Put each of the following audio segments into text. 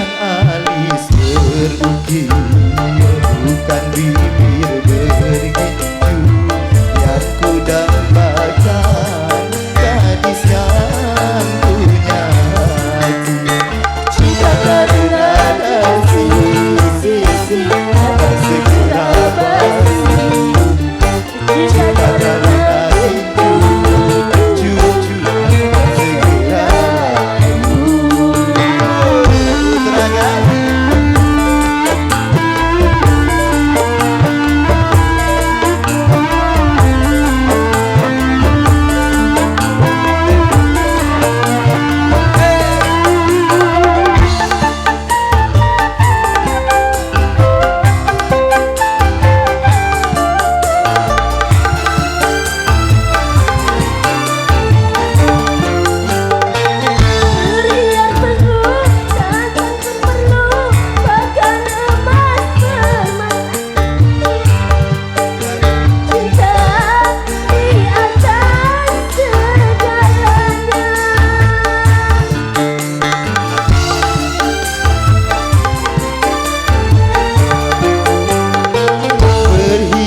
Bukan alis berukir, bukan bibir berginju yang ku dambakan, gadis yang punya hati. Cinta karena sisi akan segera basi. Cinta karena cucu akan segera layu. Terangan.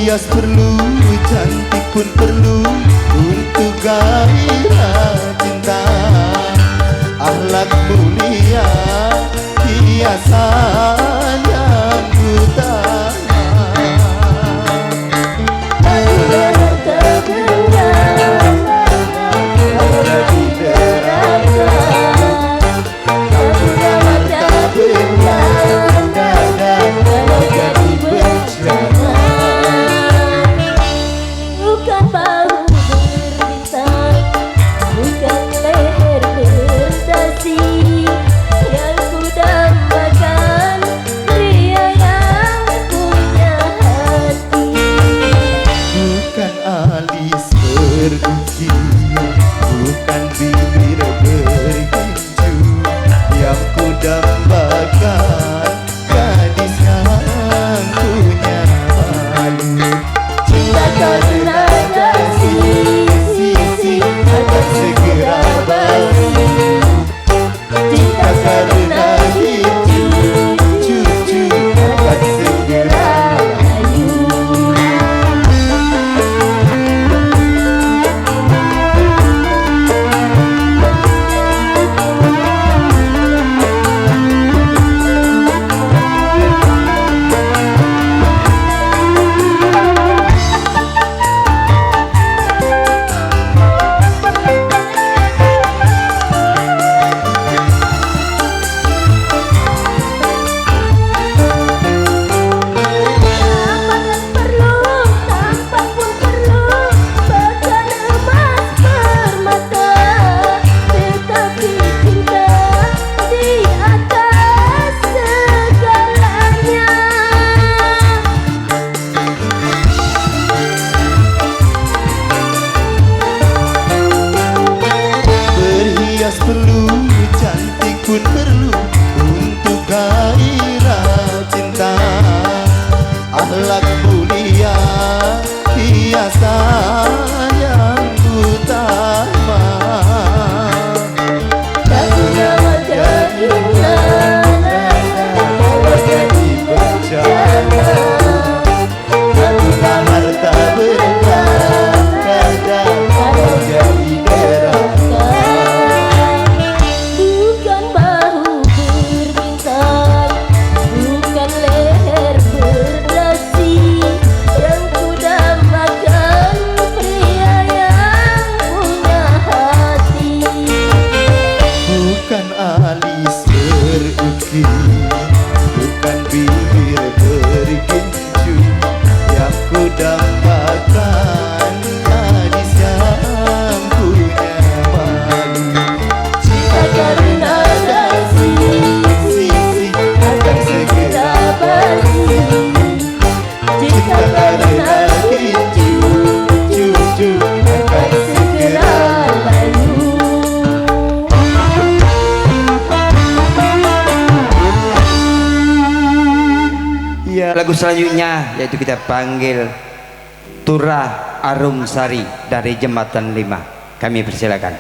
Hias perlu, cantik pun perlu untuk gairah cinta. Akhlak mulia, hiasan yang utama. Alis berukir, bukan bibir berginju yang ku dambakan, gadis yang punya malu. Cinta karena sisi akan segera basi. Cinta karena cucu akan segera layu. Perlu, cantik pun perlu untuk gairah cinta. Akhlak mulia, hiasan yang utama. Tak guna wajah indah, bawa jadi bencana. Satu kamar tak berendah, kadang bawa jadi deraka. Alis berukir, bukan bibir berginju yang ku dambakan, gadis yang punya malu. Cinta karena sisi akan segera basi. Cinta karena cucu akan segera layu. Lagu selanjutnya yaitu kita panggil Turah Arumsari dari Jembatan 5. Kami persilakan.